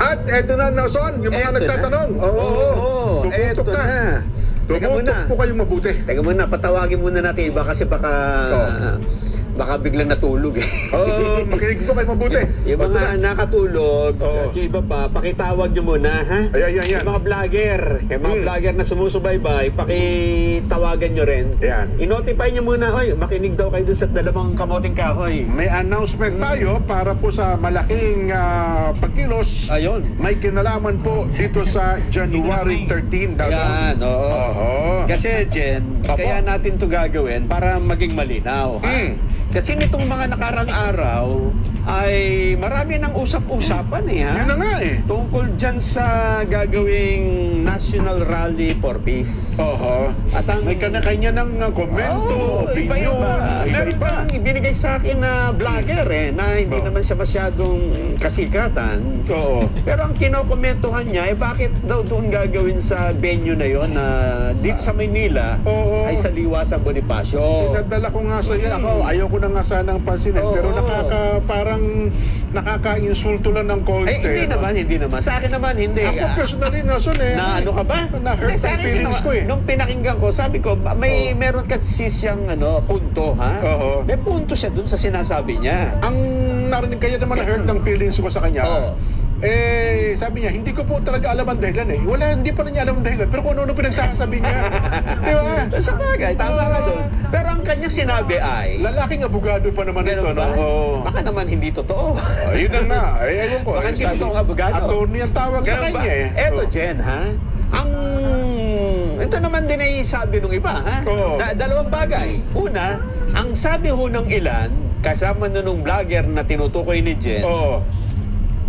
At eto na, Nelson, yung mga Eto nagtatanong. na. Oo, eto Tumutok na. Teka Tumutok muna. po kayong mabuti. Teka muna, patawagin muna natin iba kasi baka biglang natulog eh. Oo, makinig po kayo mabuti. Yung mga nakatulog, Oo. at yung iba pa, pakitawag nyo muna, ha? Ayan. Yung mga vlogger, vlogger na sumusubaybay, pakitawagan nyo rin. Ayan. I-notify nyo muna, oy, makinig daw kayo dun sa dalawang kamoting kahoy. May announcement tayo para po sa malaking pagkilos. Ayun. May kinalaman po dito sa January 13. Yan, oo. Oo. Kasi, Jen, Apo. kaya natin to gagawin para maging malinaw, ha? Kasi nitong mga nakarang araw ay marami ng usap-usapan eh, ha? Yun na nga eh. Tungkol dyan sa gagawing National Rally for Peace. Oo. At ang May kanya-kanya ng komento, opinion, Meron iba-iba. bang ibinigay sa akin na vlogger na hindi Oo. naman siya masyadong kasikatan. Oo. Pero ang kinokomentuhan niya, bakit daw doon gagawin sa venue na yon na dito sa Maynila Oo. ay sa Liwasang Bonifacio. Pinadala ko nga sa iyo. Ako, ayaw ko na nga sanang pansinin. Oo. Pero parang nakaka-insulto lang ng konti. Hindi naman. Sa akin naman, hindi. Ako personally, Nelson Na ano ka ba? Na-hurt Sa ang akin feelings naman, ko eh. Nung pinakinggan ko, sabi ko, meron kasi siyang punto, ha? Oo. May punto siya dun sa sinasabi niya. Ang narinig kaya naman na-hurt ng feelings ko sa kanya. Oo. Sabi niya, hindi ko po talaga alam ang dahilan eh. Hindi pa rin niya alam ang dahilan. Pero kung ano pinagsasabi niya. Di ba? Sa bagay, tama ka doon. Pero ang kanyang sinabi ay, Lalaking abogado pa naman ito, ganun no? ba? Oo. Baka naman hindi totoo. Ayun na nga. Ewan ko. Baka hindi Sabi- totoong abogado. Attorney ang tawag sa Ganun ba? kanya eh. Eto, Oo. Jen, ha? Ito naman din ay sabi nung iba, ha? Oo. Dalawang bagay. Una, ang sabi ho ng ilan, kasama nung vlogger na tinutukoy ni Jen, Oo.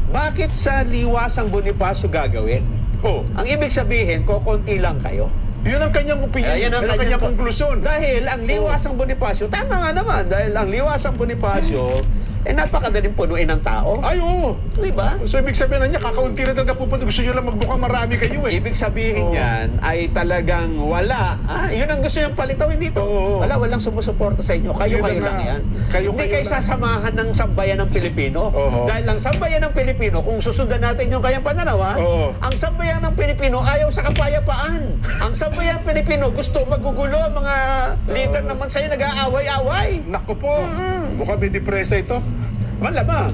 bakit sa Liwasang Bonifacio gagawin? Oo. Ang ibig sabihin, kokonti lang kayo. Yun ang kanyang opinion. Yan Yan ang kanyang konklusyon. Dahil ang Liwasang Bonifacio, tama nga naman, dahil ang Liwasang Bonifacio, napakadaling punuin ng tao. Ay, oo. Di ba? So, ibig sabihin na niya, kakaunti na talaga pupunta. Gusto niyo lang magbukang marami kayo eh. Ibig sabihin Oo. yan ay talagang wala. Yun ang gusto niyang palitawin dito. Oo. Walang sumusuporta sa inyo. Kayo Yun na lang nga. yan. Kayo Hindi kayo lang. sasamahan ng sambayan ng Pilipino. Oo. Dahil ang sambayan ng Pilipino, kung susundan natin yung kanyang pananaw, Oo. ang sambayan ng Pilipino ayaw sa kapayapaan. Ang sambayan ng Pilipino gusto magugulo. Ang mga leader naman sa'yo nag-aaway-away. Naku po. Mukhang may depresa ito. Malamang.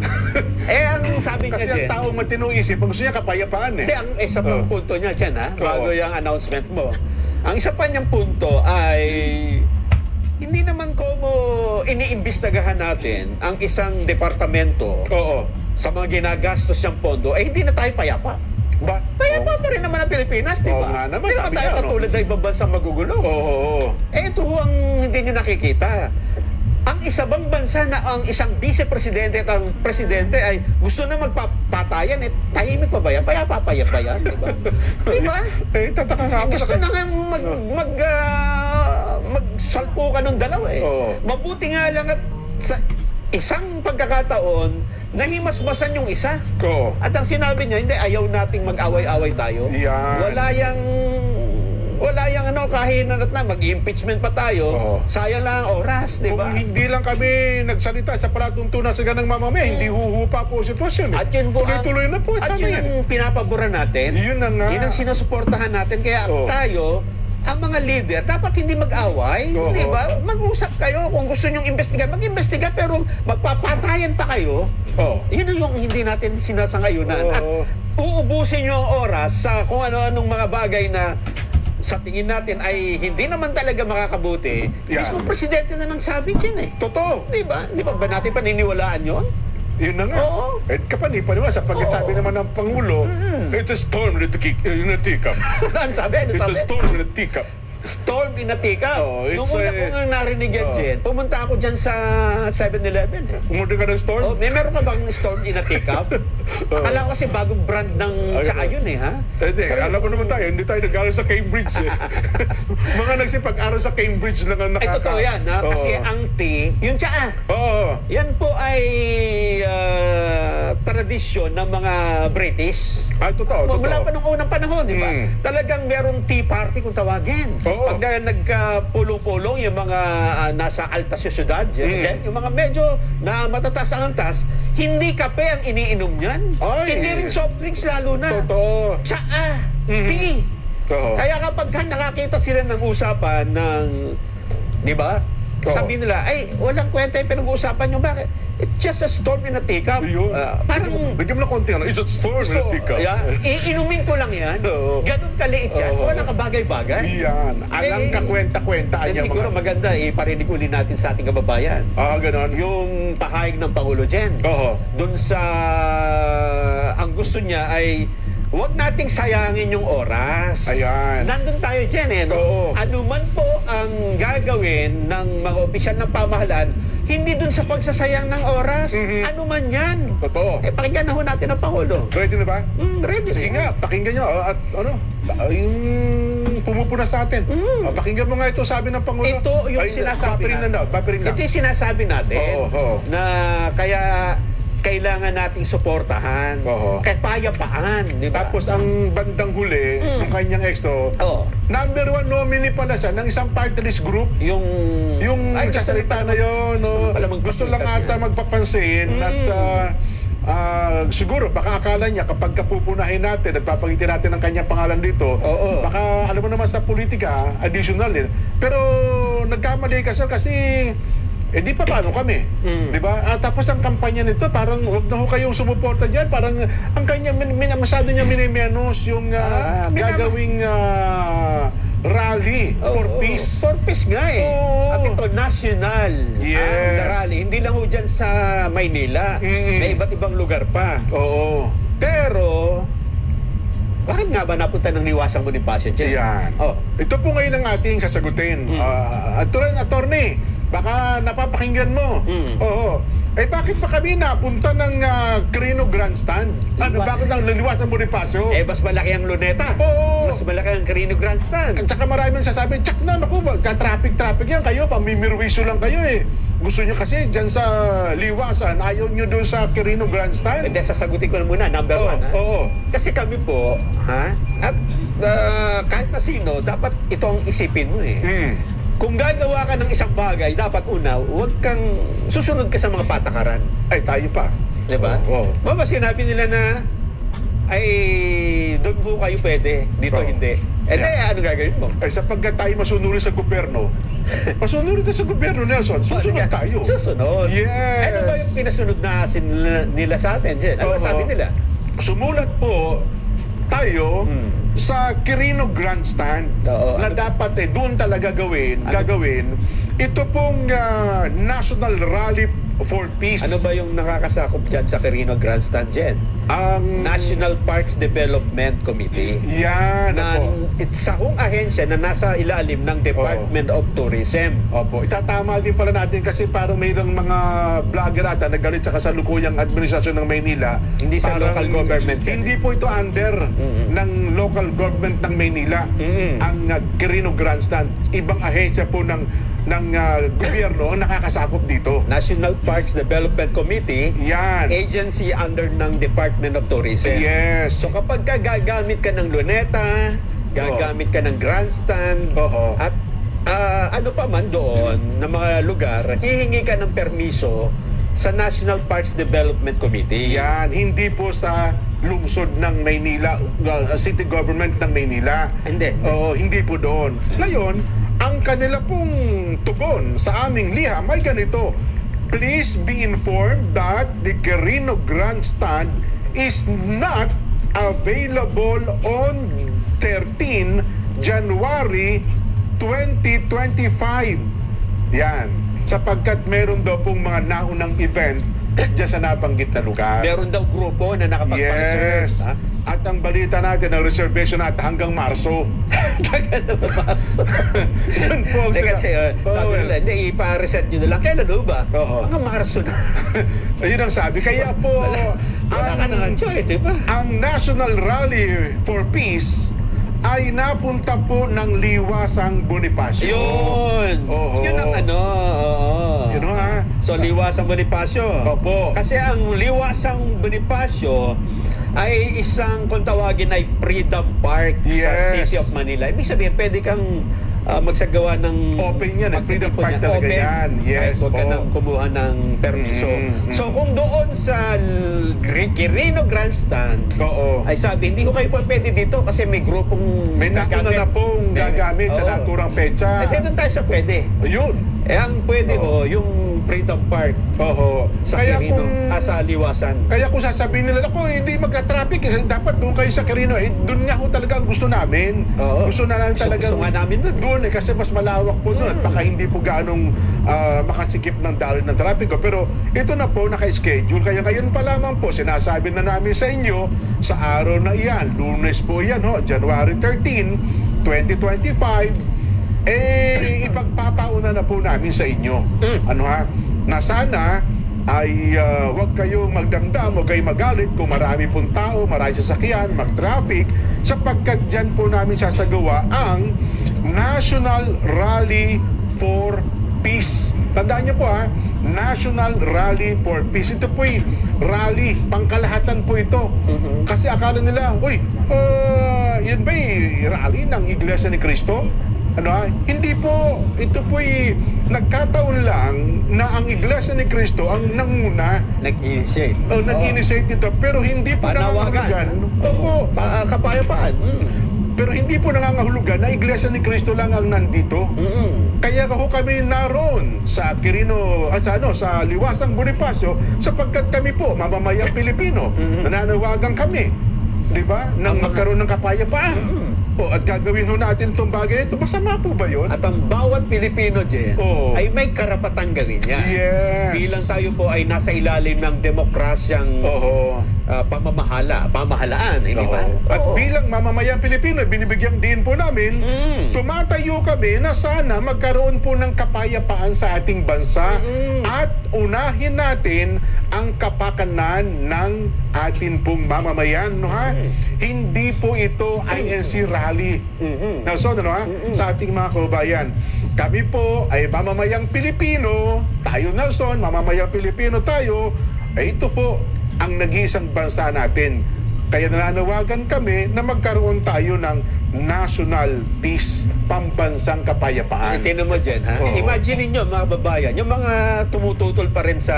Ang sabi niya Kasi dyan, ang taong matinong isip, gusto niya kapayapaan eh. hindi, ang isa pang Oo. punto niya dyan, bago Oo. yung announcement mo. Ang isa pa niyang punto ay hindi naman como iniimbestagahan natin ang isang departamento Oo. sa mga ginagastos niyang pondo, hindi na tayo payapa. Ba? Payapa pa rin naman ang Pilipinas, di Oo ba? nga naman, Hindi naman sabi tayo niya, no? katulad ng ibang bansang magugulo. Oo. Ito ho ang hindi niyo nakikita. Ang isa bang bansa na ang isang vice-presidente at ang presidente ay gusto na magpapatayan, tahimik pa ba yan? Payapa ba yan, di ba? Di ba? Tataka nga ako. Gusto na nga magsalpukan ng dalawa eh. Oo. Mabuti nga lang at sa isang pagkakataon, nahimasmasan yung isa. Oo. At ang sinabi niya, hindi, ayaw nating mag-away-away tayo. Yan. Wala yang kahinan at mag-impeachment pa tayo. Oo. Sayang lang ang oras, di ba? Kung hindi lang kami nagsalita sa palatuntunan sa ganang mamamaya, hindi huhupa po si Posyon. At yun po Tuloy-tuloy na po. At sabi yun yan. ang pinapaboran natin. Yun na nga. Yun ang sinusuportahan natin. Kaya Oo. tayo, ang mga leader, dapat hindi mag-away. Oo. Di ba? Mag-usap kayo. Kung gusto nyong imbestiga, mag-imbestiga. Pero magpapatayan pa kayo. Oo. Yun yung hindi natin sinasangayunan. Oo. At uubusin nyo ang oras sa kung ano-anong mga bagay na sa tingin natin ay hindi naman talaga makakabuti. Yeah. Mismo presidente na nagsabi dyan eh. Totoo. Di ba? Di ba natin paniniwalaan yun? Yun na nga. Oo. Kapani-paniwala sa pagkasabi naman ng Pangulo, it's a storm in a teacup. Ano sabi? Ano It's a sabi? storm in a teacup. Storm in a teacup. Oo, it's Nung una a- ko nga narinig yan, Oo. Jen, pumunta ako dyan sa 7-Eleven. Umorder ka ng storm? Meron ka bang storm in a teacup? Akala ko kasi bagong brand ng Ay, tsaka oo. yun eh, ha? Hindi, alam mo naman tayo, hindi tayo nag-aral sa Cambridge eh. Mga nagsipag-aral sa Cambridge lang ang Ay, totoo yan, ha? Kasi Oo. ang tea, yung tsaka, Oo. yan po ay tradisyon ng mga British. Ay, totoo, Mula totoo. pa nung unang panahon, di ba? Mm. Talagang merong tea party kung tawagin. Oo. Pag nagkapulong-pulong yung mga nasa alta syudad, yung mga medyo na matataas ang antas, hindi kape ang iniinom niyan. Ay. Hindi rin soft drinks lalo na. Totoo. Tsaa, Mhm. tea. Oo. Kaya kapag nakakita sila ng usapan ng, di ba? Oo. Sabi nila, ay, walang kwenta yung pinag-uusapan nyo. Bakit? It's just a storm in a teacup. Yun. Parang, Bigyan mo na konti, ano? It's a storm in a teacup. yeah, iinumin ko lang yan. Oo. Ganun kaliit yan. Oo. Walang kabagay-bagay. Yan. Alang kakwenta-kwentaan Then niya siguro mga... maganda, iparinig uli natin sa ating kababayan. Ganon. Yung pahayag ng Pangulo Jen. Oo. Doon sa, ang gusto niya ay, huwag nating sayangin yung oras. Ayan. Nandun tayo dyan eh. No? Oo. Ano man po ang gagawin ng mga opisyal ng pamahalaan, hindi dun sa pagsasayang ng oras. Mhm. Ano man yan. Totoo. Pakinggan na ho natin ang Pangulo. Ready na ba? Ready Sige na. nga, pakinggan nyo. At ano, yung pumupuna sa atin. Pakinggan mo nga ito, sabi ng Pangulo. Ito yung sinasabi papirin natin. na. Papirin lang. Ito yung sinasabi natin Oo. na kaya kailangan nating suportahan. Oo. Kapayapaan, di ba? Tapos ang bandang huli, ng kanyang exto, Oo. number 1 nominee pala siya ng isang party list group. Yung Yung nagsasalita na yun, no? Gusto lang ata magpapansin at siguro baka akala niya kapag kapupunahin natin, nagpapagitin natin ang kanyang pangalan dito, Oo. baka alam mo naman sa politika, additional din. Pero nagkamali kasi di pa paano kami, di ba? Tapos ang kampanya nito, parang huwag na ho kayong sumuporta dyan, parang ang kanya, masyado niya minimenos yung gagawing rally for peace. For peace nga eh. Oo. At ito, national Yes. ang rally. Hindi lang ho dyan sa Maynila. May iba't ibang lugar pa. Oo. Pero, bakit nga ba napunta ng Liwasang Bonifacio dyan? Yan. Oh. Ito po ngayon ang ating sasagutin. Attorney, baka napapakinggan mo. Oo. Bakit pa kami napunta ng Quirino Grandstand? Bakit lang Liwasang Bonifacio? Mas malaki ang Luneta. Oo. Mas malaki ang Quirino Grandstand. At saka maraming sasabi, tsak na, naku, ka-traffic yan kayo, pamimirwisyo lang kayo eh. Gusto nyo kasi dyan sa Liwasan, ayaw nyo doon sa Quirino Grandstand? Hindi, sasagutin ko na muna, number Oo, one. Ha? oo. Kasi kami po, at kahit na sino, dapat ito ang isipin mo eh. Kung gagawa ka ng isang bagay, dapat una, huwag kang susunod ka sa mga patakaran. Ay, tayo pa. Diba? Oo. Mama, sinabi nila na, ay, doon po kayo pwede, dito Oo. hindi. Yeah. Ano gagawin mo? Sapagkat tayo masunurin sa gobyerno, masunurin tayo sa gobyerno, Nelson. Susunod tayo. Susunod. Yes. Ano ba yung pinasunod na nila sa atin, Jen? Ano Oo. sabi nila? Sumulat po tayo sa Quirino Grandstand Oo. na dapat doon talaga gagawin ito pong National Rally for Peace. Ano ba yung nakakasakop dyan sa Quirino Grandstand, Jen? Ang National Parks Development Committee. yan Na opo. sahong ahensya na nasa ilalim ng Department of Tourism. Opo, itatama din pala natin kasi parang mayroong mga vlogger ata nagalit sa kasalukuyang administrasyon ng Maynila. Hindi sa Parang local government yan. Hindi po ito under ng local government ng Maynila. Ang Quirino Grandstand. Ibang ahensya po ng gobyerno ang nakakasakop dito. National Parks Development Committee, Yan. agency under ng Department of Tourism. Yes. So kapag gagamit ka ng luneta, gagamit ka ng grandstand, Oo. at ano pa man doon na mga lugar, hihingi ka ng permiso sa National Parks Development Committee. Yan, hindi po sa lungsod ng Maynila, city government ng Maynila. Hindi. Oo, hindi po doon. Ngayon, ang kanila pong tugon sa aming liham ay ganito. Please be informed that the Quirino Grandstand is not available on 13 January 2025. Yan. Sapagkat meron daw pong mga naunang event dyan sa nabanggit na lugar. Meron daw grupo na nakapagpa-reserve. Yes. Ha? At ang balita natin, ang reservation natin hanggang Marso. Tagal na ba, Marso? Yun po ang Kasi sabi nila, hindi, ipa-reset nyo na lang. Kailan daw ba? Oo. Mga Marso na. Ayun ang sabi. Kaya po, Wala ka nang choice, di ba? ang National Rally for Peace ay napunta po ng Liwasang Bonifacio. Yun. Oho. Yun ang ano. Oo. Yun ha. So, Liwasang Bonifacio. Opo. Kasi ang Liwasang Bonifacio ay isang, kung tawagin ay Freedom Park sa Yes. City of Manila. Ibig sabihin, pwede kang magsagawa ng Open yan, Freedom pagtitipon Park niya. talaga Open, yan. Yes, kahit huwag ka po. nang kumuha ng permiso. So, kung doon sa Quirino Grandstand, Oo. ay sabi, hindi ko kayo pa pwede dito kasi may grupong May nauna na pong gagamit sa Oo. naturang petsa. Eh, doon tayo sa pwede. Yun. Eh, ang pwede Oo. yung Freedom Park Oo. sa Quirino, sa Liwasan. Kaya kung sasabihin nila, ako, hindi magka-traffic, kasi dapat doon kayo sa Quirino. Eh, doon nga ho talaga ang gusto namin. Oo. Gusto na namin talaga. Gusto nga namin doon. Doon eh, kasi mas malawak po doon. At baka hindi po gaanong makasikip ng daloy ng traffic. Pero ito na po, naka-schedule. Kaya ngayon pa lamang po, sinasabi na namin sa inyo, sa araw na iyan, Lunes po yan, ho, January 13, 2025, ipagpapauna na po namin sa inyo. Ano ha? Na sana ay huwag kayong magdamdam, huwag kayong magalit kung marami pong tao, marami sasakyan, mag-traffic, sapagkat dyan po namin sasagawa ang National Rally for Peace. Tandaan niyo po ha, National Rally for Peace. Ito po'y rally, pangkalahatan po ito. Kasi akala nila, uy, yun ba'y rally ng Iglesia ni Cristo? Ano ha? Hindi po, ito po'y nagkataon lang na ang Iglesia ni Cristo ang nanguna Nag-initiate. o nag-initiate nito, pero hindi po nangangahulugan. Opo, Kapayapaan. pero hindi po nangangahulugan na Iglesia ni Cristo lang ang nandito. Kaya ho kami naroon sa Quirino, sa Liwasang Bonifacio, sapagkat kami po, mamamayang Pilipino, nananawagan kami, di ba, nang magkaroon ng kapayapaan. At gagawin ho natin itong bagay ito. Masama po ba yun? At ang bawat Pilipino, Jen, Oo. ay may karapatang gawin yan. Yes. Bilang tayo po ay nasa ilalim ng demokrasyang Oo. pamahalaan, hindi ba? At Oo. bilang mamamayang Pilipino, binibigyan din po namin, tumatayo kami na sana magkaroon po ng kapayapaan sa ating bansa at unahin natin ang kapakanan ng atin pong mamamayan, no ha? Hindi po ito INC rally. Nelson, ano ha? Sa ating mga kababayan. Kami po ay mamamayang Pilipino, tayo Nelson, mamamayang Pilipino tayo, ay ito po ang nag-iisang bansa natin. Kaya nananawagan kami na magkaroon tayo ng national peace, pambansang kapayapaan. Tingnan mo dyan, ha? Oo. Imagine niyo mga babayan, yung mga tumututol pa rin sa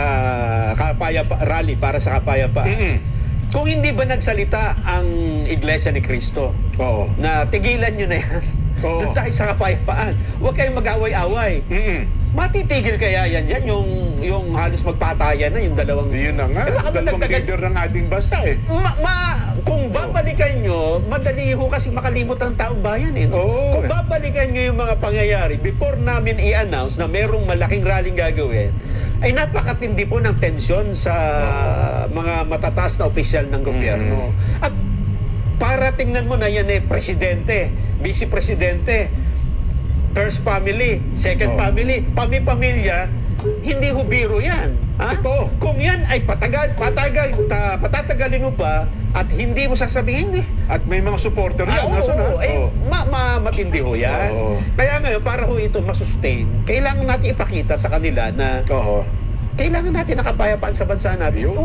rally para sa kapayapaan. Kung hindi ba nagsalita ang Iglesia ni Cristo Oo. na tigilan nyo na yan, Oo. doon tayo sa kapayapaan. Huwag kayong mag-away-away. Matitigil kaya yan yung halos magpatayan na yung dalawang... Yun na nga, baka dalawang madagdagan- leader ng ating bansa eh. kung babalikan nyo, madali ho kasi makalimot ang taong bayan eh. Oo. Kung babalikan nyo yung mga pangyayari, before namin i-announce na merong malaking rallying gagawin, ay napakatindi po ng tensyon sa mga matataas na opisyal ng gobyerno. At para tingnan mo na yan presidente, vice-presidente, first family, second family, pamilya, hindi ho biro yan. Ha? Ito. Kung yan ay patatagalin mo pa at hindi mo sasabihin At may mga supporter yan. oo, Nasaan, ha? Oo. matindi ho yan. Oo. Kaya ngayon, para ho ito masustain, kailangan natin ipakita sa kanila na Oo. kailangan natin na kapayapaan sa bansa natin. Yun.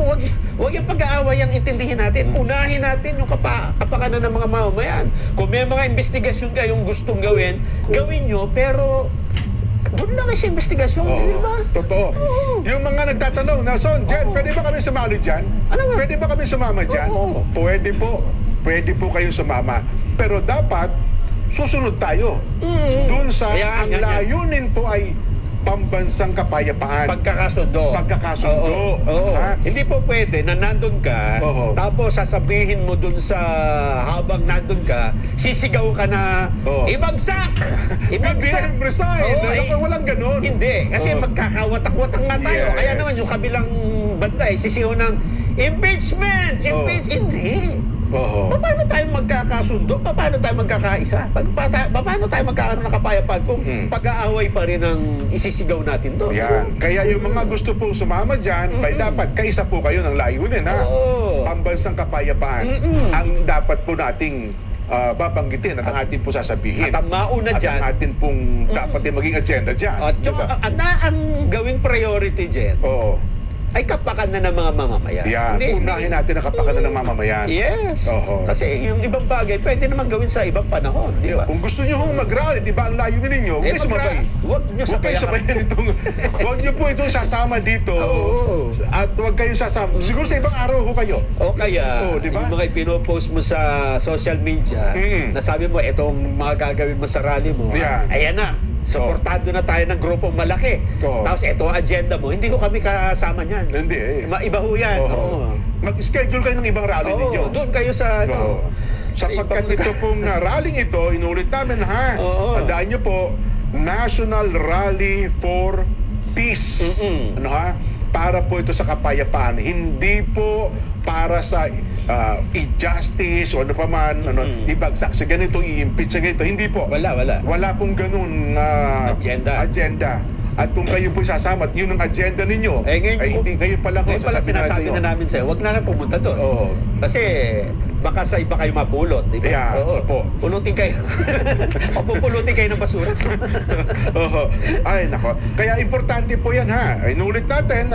Huwag yung pag-aaway ang intindihin natin. Unahin natin yung kapakanan ng mga mamamayan. Kung may mga investigasyon kayong gustong gawin nyo, pero doon lang sa investigasyon, di ba? Totoo. Yung mga nagtatanong, Nelson, Jen, pwede ba kami sumali dyan? Ano ba? Pwede ba kami sumama dyan? Oo. Pwede po. Pwede po kayong sumama. Pero dapat, susunod tayo. Doon sa, Yan, ang yan. layunin po ay pambansang kapayapaan. Pagkakasundo. Pagkakasundo. Oo. Ha? Hindi po pwede na nandun ka, Oo. tapos sasabihin mo dun sa habang nandun ka, sisigaw ka na, Oo. ibagsak! Ibagsak! Resign! Walang ganun. Hindi. Kasi Oo. magkakawatak-watak nga tayo. Yes. Kaya naman yung kabilang banda sisigaw ng impeachment! Hindi. Oo. Paano tayo magkakasundo? Paano tayo magkakaisa? Paano tayo magkakaroon ng kapayapaan kung pag-aaway pa rin ang isisigaw natin doon? Yan. Kaya yung mga gusto pong sumama dyan, ay dapat kaisa po kayo ng layunin, ha? Oo. Pambansang kapayapaan ang dapat po nating babanggitin at ang atin po sasabihin. At ang mauna At dyan, ang atin pong dapat din maging agenda dyan. at yung, Diba? ang gawing priority dyan, Oo. ay kapakanan ng mga mamamayan. Yan. Unahin natin ang kapakanan ng mamamayan. Yes. Oo. Kasi yung ibang bagay, pwede naman gawin sa ibang panahon. Di ba? Kung gusto nyo hong mag-rally, di ba ang layunin ninyo? Huwag niyo sumabay. Huwag nyo Huwag kayo sabayan itong... Huwag niyo po itong sasama dito. Oo. At huwag kayo sasama. Siguro sa ibang araw ho kayo. O kaya, Oo, di ba? yung mga ipinopost mo sa social media, Mm. nasabi mo, itong mga gagawin mo sa rally mo, Yan. ayan na, suportado na tayo ng grupong malaki. Oo. Tapos ito ang agenda mo, hindi ko kami kasama niyan. Hindi eh. Iba ho yan. Oo. Oo. Mag-schedule kayo ng ibang rally ninyo. Oo, doon kayo sa... Oo. Sapagkat ito pong rallying ito, inulit namin ha. Oo. Tandaan niyo po, National Rally for Peace. Mm-mm. Ano ha? Para po ito sa kapayapaan. Hindi po para sa injustice o ano pa man, ibagsak sa ganito, i-impeach sa ganito. Hindi po. Wala. Wala pong ganun agenda. At kung kayo po sasama at yun ang agenda ninyo, ngayon pa lang Ngayon pala sinasabi na namin sa'yo, huwag na pumunta doon. Oo. Kasi baka sa iba kayo mapulot, di ba? Yeah, opo. Pulutin kayo. O pupulutin kayo ng basura. Oo. Ay, nako. Kaya importante po yan ha. Inulit natin,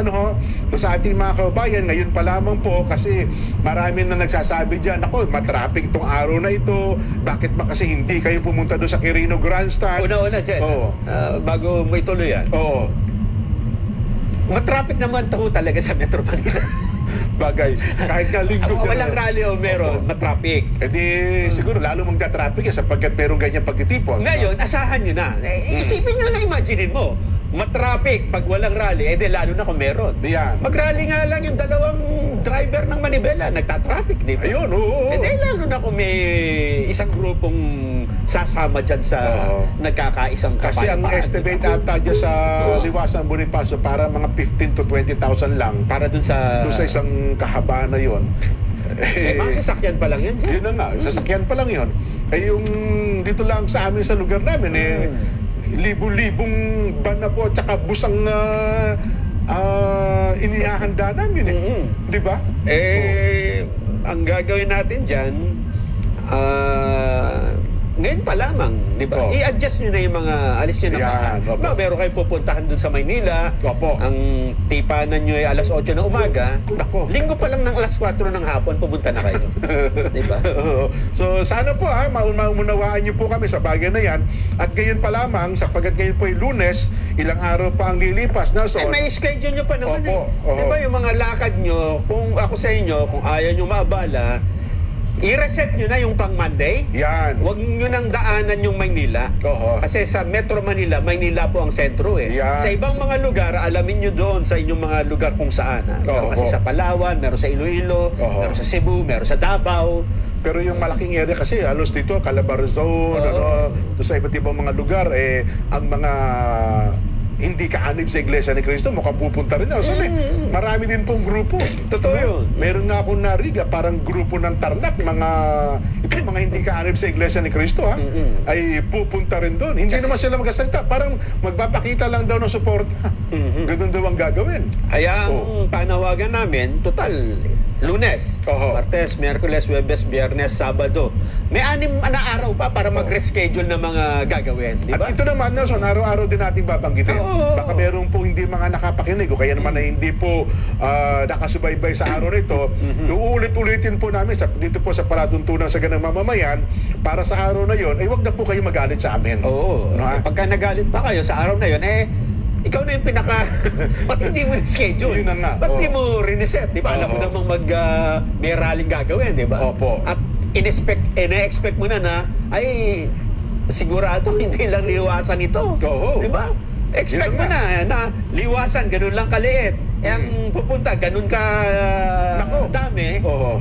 sa ating mga kababayan, ngayon pa lamang po, kasi marami na nagsasabi dyan, nako, matraffic itong araw na ito, bakit ba kasi hindi kayo pumunta doon sa Quirino Grandstand? Una-una dyan, Oo. bago may tuloy yan. Oo. Matraffic naman taho talaga sa Metro Manila. Bagay. Kahit nga linggo. Walang rally o meron, matraffic. Eh di, siguro lalo magta-traffic yan sapagkat merong ganyan pagtitipon. Ngayon, asahan nyo na. Isipin nyo na, imaginein mo. Matraffic pag walang rally, lalo na kung meron. Yan. Mag-rally nga lang yung dalawang driver ng Manibela, nagta-traffic, di ba? Ayun, oo. Lalo na kung may isang grupong sasama dyan sa nagkakaisang Kasi ang kapayapaan, estimate di ba? ata dyan sa Liwasan Bonifacio para mga 15 to 20,000 lang Para dun sa... doon sa isang kahabaan na yun. mga sasakyan pa lang yan. Yun na nga, sasakyan pa lang yun. Yung dito lang sa amin sa lugar namin, libu-libong van na po at saka busang inihahanda namin Di ba? Ang gagawin natin dyan, ngayon pa lamang, di ba? Oo. I-adjust nyo na yung mga, alis nyo na Yan, mga. opo. Meron kayong pupuntahan dun sa Maynila. Opo. Ang tipanan nyo ay alas 8 ng umaga. Nako. Linggo pa lang ng alas 4 ng hapon, pupunta na kayo. Di ba? Oo. So sana po maunawaan niyo po kami sa bagay na yan. At ngayon pa lamang, sapagkat ngayon po ay Lunes, ilang araw pa ang lilipas. Nelson, May schedule nyo pa naman Opo, eh. oo. Di ba yung mga lakad nyo, kung ako sa inyo, kung ayaw nyo maabala, i-reset nyo na yung pang Monday. yan. Huwag nyo nang daanan yung Maynila. Oo. Kasi sa Metro Manila, Maynila po ang sentro eh. Yan. Sa ibang mga lugar, alamin nyo doon sa inyong mga lugar kung saan. Meron Oo. kasi sa Palawan, meron sa Iloilo, Oo. meron sa Cebu, meron sa Davao. Pero yung malaking area kasi, halos dito, Calabarzon, doon sa iba't ibang mga lugar, ang mga hindi kaanib sa Iglesia ni Cristo, mukhang pupunta rin. So, marami din pong grupo. Totoo yun. Meron nga akong nariga, parang grupo ng Tarlac, mga hindi kaanib sa Iglesia ni Cristo, ay pupunta rin doon. Hindi naman sila magsasalita, parang magpapakita lang daw ng suporta. Ganun daw ang gagawin. Kaya ang panawagan namin, total, Lunes, Oo. Martes, Miyerkules, Huwebes, Biyernes, Sabado. May 6 na araw pa para mag-reschedule ng mga gagawin, di ba? At ito naman, Nelson, araw-araw din natin babanggitin. Oo. Baka meron po hindi mga nakapakinig o kaya naman na hindi po nakasubaybay sa araw nito. Uulit-ulitin po namin dito po sa palatuntunan sa ganang mamamayan para sa araw na yon, wag na po kayo magalit sa amin. Oo. No, ha? Pagka nagalit pa kayo sa araw na yun, ikaw na yung pinaka... Ba't hindi mo schedule? Yun na nga, Ba't oo. di mo reset? Di ba? Alam mo Oo. namang may rallying gagawin, di ba? Opo. At ina-expect mo na ay sigurado hindi lang liwasan ito. Oo. Di ba? Expect Yun mo na liwasan, ganun lang kaliit. Ang pupunta, ganun ka Nako. dami. Oo.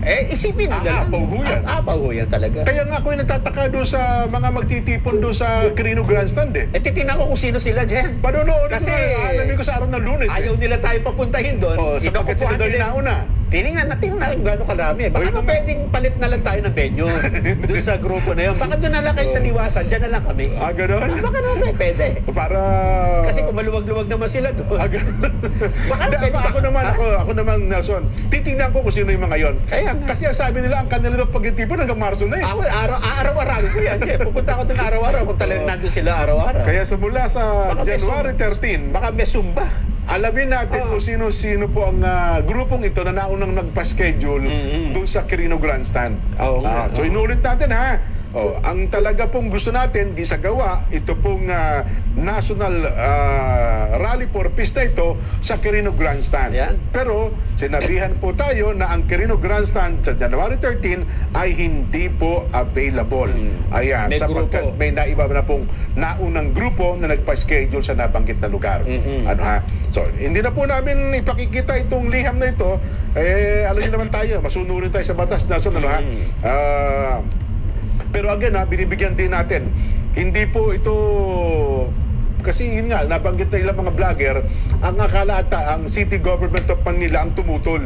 Isipin mo na lang. Aapaw ho yan. Aapaw ho yan talaga. Kaya nga ako yung nagtataka doon sa mga magtitipon doon sa Quirino Grandstand Titingnan ko kung sino sila dyan. Panonood Kasi alamin ko sa araw ng Lunes. Ayaw nila tayo papuntahin doon. Sapagkat sila daw yung nauna. Tingnan natin kung gano'ng karami. Baka Ayun na na nga. pwedeng palit na lang tayo ng venue doon sa grupo na yun. Baka doon na lang kayo sa liwasan, dyan na lang kami. Ganon? Baka naman pwede. Para... Kasi kung maluwag-luwag naman sila doon. Ganon. Baka Hindi, pwede ako naman, Ha? ako naman, Nelson, titingnan ko kung sino yung mga yon. Kaya nga. Kasi ang sabi nila, ang kanila daw pag-itipon hanggang Marso na eh. Ako, araw-araw ko yan. Jeff. Pupunta ako doon araw-araw kung talagang nandun sila araw-araw. Kaya simula sa Baka may January 13, Baka may sumba. alamin natin kung sino-sino po ang grupong ito na naunang nagpa-schedule doon sa Quirino Grandstand. Oo nga, So oo. inulit natin ha. Ang talaga pong gusto natin, di sa gawa, ito pong National Rally for Peace na ito sa Quirino Grandstand. Yan. Pero sinabihan po tayo na ang Quirino Grandstand sa January 13 ay hindi po available. Ayan, May sapagkat grupo. may naiba na pong naunang grupo na nagpa-schedule sa nabanggit na lugar. Ano ha? So, hindi na po namin ipakikita itong liham na ito. Alam niyo naman tayo, masunurin tayo sa batas na ano ha? Pero again binibigyan din natin. Hindi po ito kasi yun nga, nabanggit na ilang mga vlogger, ang akala ata, ang city government of Manila ang tumutol.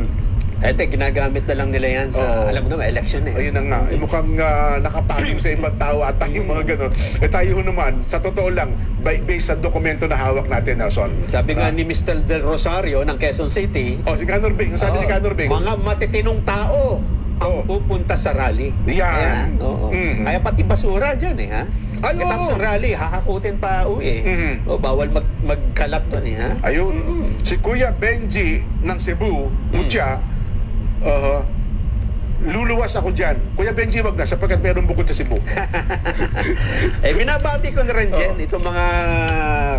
Eto, ginagamit na lang nila yan sa, Oo. alam mo naman, election eh. Ayun na nga, mukhang nakapaging sa ibang tao at yung mga ganun. Tayo ho naman, sa totoo lang, based sa dokumento na hawak natin, Nelson. Sabi nga ni Mr. Del Rosario ng Quezon City, Si Canor Bing, sabi si Canor Bing. mga matitinong tao ang pupunta sa rally. Yan. Ayan, oo. Mhm. Kaya pati basura dyan eh, ha? Ay, oo. Tapos sa rally, hahakutin pa uwi. Mhm. Bawal magkalat doon eh, ha? Ayun, si Kuya Benji ng Cebu, Mucha, luluwas ako dyan. Kuya Benji, wag na, sapagkat meron bukod sa Cebu. Binabati ko na rin dyan itong mga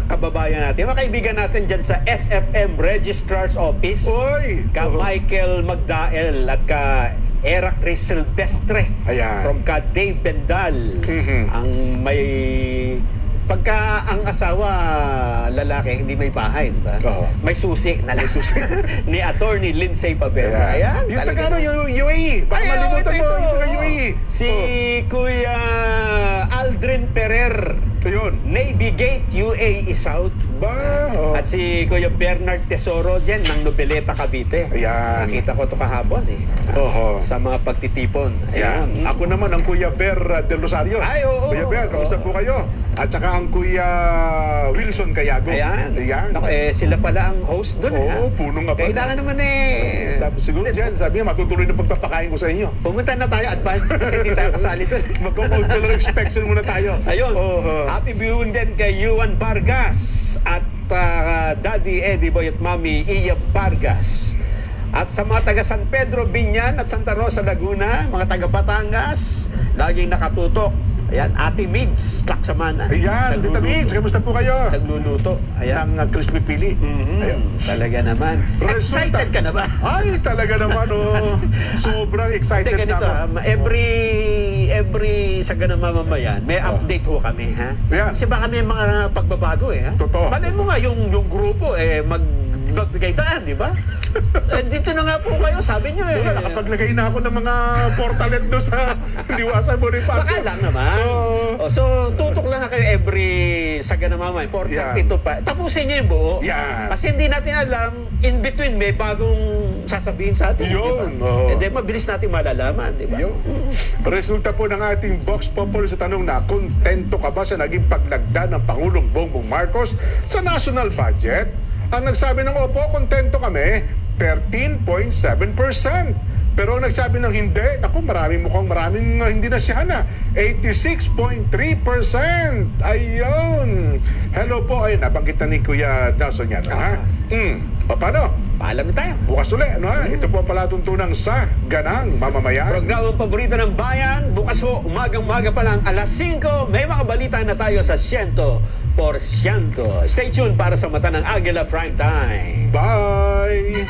kababayan natin, mga kaibigan natin dyan sa SFM Registrar's Office. Oy! Ka Michael Magdael at ka Era Chris Silvestre. Ayan. From ka Dave Bendal. Mhm. Ang may... Pagka ang asawa lalaki, hindi may bahay, di ba? Oo. May susi na susi ni Attorney Lindsay Pabera. Ayan. Yung talaga. Tagano, yung UAE. Baka Ay, malimutan mo, yung taga UAE. Si Kuya Aldrin Ferrer, Ito yun. Navy Gate, UAE South. Ba? At si Kuya Bernard Tesoro dyan ng Nobeleta, Cavite. Ayan. Nakita ko ito kahapon eh. Oho. Sa mga pagtitipon. Ayan. Ako naman ang Kuya Ber Del Rosario. Ay, oo. Kuya Ber, kamusta po kayo? At saka ang Kuya Wilson Cayago. Ayan. Ayan. Naku, sila pala ang host doon. Oo, punong nga pala. Kailangan naman eh. Tapos siguro dyan, sabi niya, matutuloy na pagpapakain ko sa inyo. Pumunta na tayo advance kasi hindi tayo kasali doon. Magko-cultural inspection muna tayo. Ayun. Oho. Happy viewing din kay Yuan Vargas at Daddy Eddie Boy at Mami Iya Vargas. At sa mga taga San Pedro, Binyan at Santa Rosa, Laguna, mga taga Batangas, laging nakatutok. Ayan, Ate Mids, Laksamana. Ayan, Tita Mids, kamusta po kayo? Nagluluto. Ayan. Ng crispy pili. Ayun. Talaga naman. Resulta. Excited ka na ba? Ay, talaga naman, sobrang excited Hindi, ganito, na ako. every sa ganun mamamayan, may update ho kami, ha? Yeah. Kasi baka may mga pagbabago, ha? Totoo. Malay mo nga, yung grupo, magbigay daan, di ba? Dito na nga po kayo, sabi nyo, Nakapaglagay na ako ng mga portalet doon sa Liwasan Bonifacio. baka lang naman. Oo. So, tutok lang na kayo every sa ganun mamamayan, 4:32 pa. Tapusin nyo yung buo. Yan. Kasi hindi natin alam, in between, may bagong sasabihin sa atin, di ba? Yun, oo. Eh, di, mabilis natin malalaman, di ba? Yun. Resulta po ng ating Vox Populi sa tanong na kontento ka ba sa naging paglagda ng Pangulong Bongbong Marcos sa national budget? Ang nagsabi ng opo, kontento kami, 13.7%. Pero ang nagsabi ng hindi, naku, maraming hindi na siya na. 86.3%. Ayun. Hello po, ay nabanggit na ni Kuya Nelson yan, ha? O paano? Paalam na tayo. Bukas ulit, ano ha? Ito po ang palatuntunan sa Ganang Mamamayan. Programang paborito ng bayan, bukas po, umagang-umaga pa lang, alas 5, may mga balita na tayo sa 100%. Stay tuned para sa Mata ng Agila Prime Time. Bye!